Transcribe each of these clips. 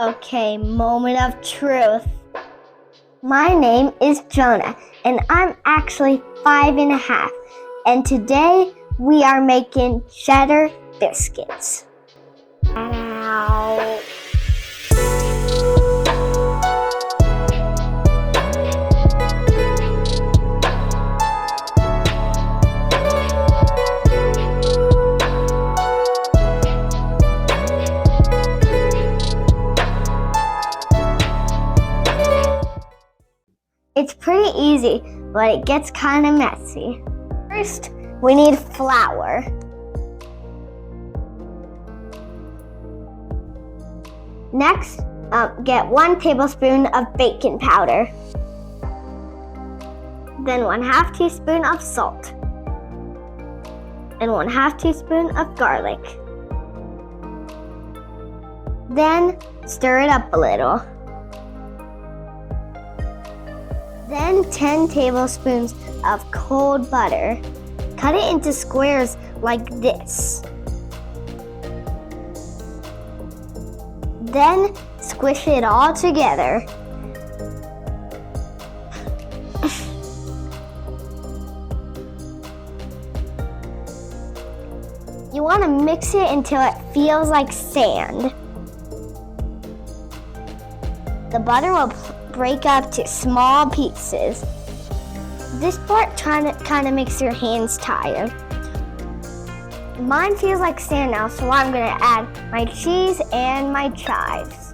Okay, moment of truth. My name is Jonah, and I'm actually 5.5. And today we are making cheddar biscuits. Ow. It's pretty easy, but it gets kind of messy. First, we need flour. Next, get 1 tablespoon of baking powder. Then 1/2 teaspoon of salt. And 1/2 teaspoon of garlic. Then stir it up a little. Then 10 tablespoons of cold butter. Cut it into squares like this. Then squish it all together. You want to mix it until it feels like sand. The butter will break up to small pieces. This part kind of makes your hands tired. Mine feels like sand now, so I'm gonna add my cheese and my chives.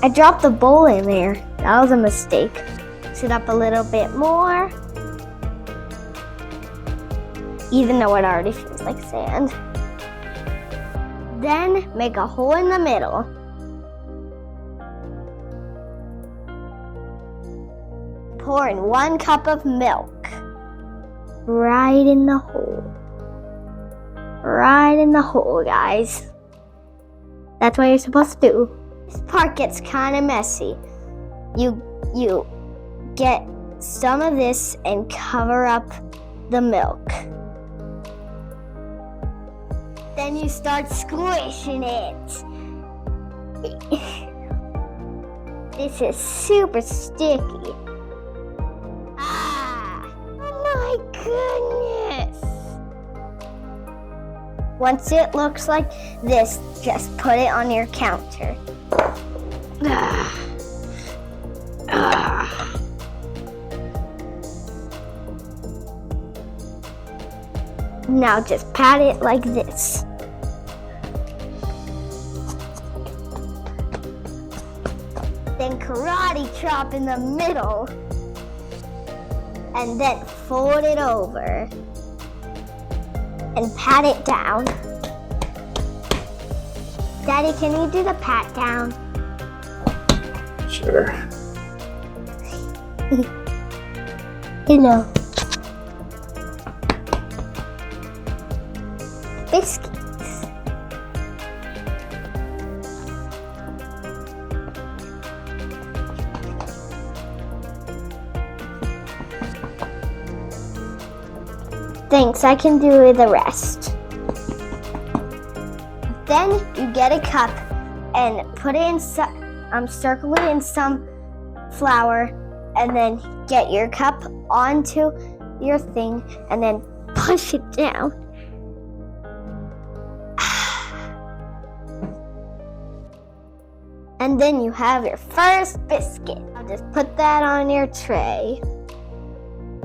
I dropped the bowl in there. That was a mistake. Mix it up a little bit more. Even though it already feels like sand. Then make a hole in the middle. Pour in 1 cup of milk. Right in the hole. Right in the hole, guys. That's what you're supposed to do. This part gets kind of messy. You get some of this and cover up the milk. Then you start squishing it. This is super sticky. Oh my goodness. Once it looks like this, just put it on your counter. Now just pat it like this. Then karate chop in the middle. And then fold it over. And pat it down. Daddy, can you do the pat down? Sure. Hello. Biscuits. Thanks, I can do the rest. Then you get a cup and put it in circle it in some flour, and then get your cup onto your thing and then push it down. And then you have your first biscuit. I'll just put that on your tray.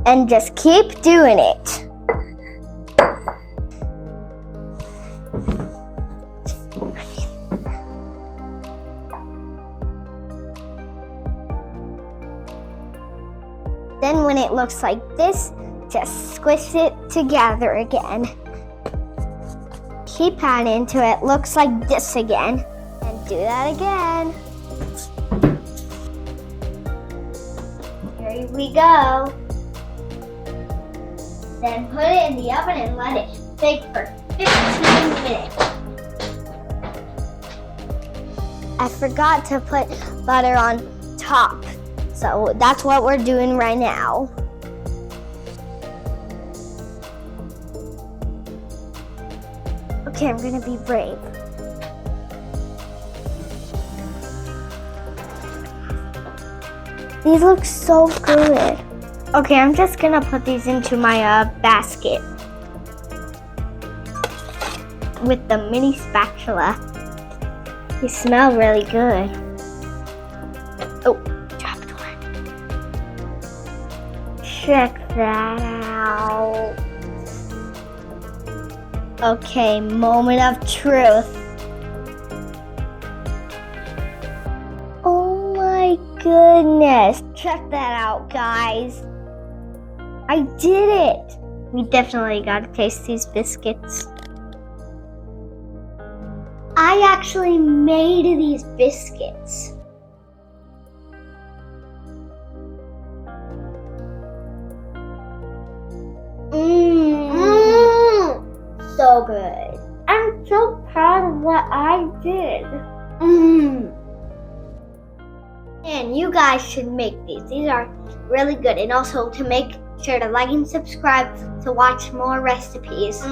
And just keep doing it. Then when it looks like this, just squish it together again. Keep patting until it looks like this again. And do that again. Here we go. Then put it in the oven and let it bake for 15 minutes. I forgot to put butter on top, so that's what we're doing right now. Okay, I'm gonna be brave. These look so good. Okay, I'm just gonna put these into my basket with the mini spatula. They smell really good. Oh, dropped one. Check that out. Okay, moment of truth. Oh my goodness. Check that out, guys. I did it. We definitely gotta taste these biscuits. I actually made these biscuits. So good. I'm so proud of what I did. And you guys should make these. These are really good. And also to make sure to like and subscribe to watch more recipes.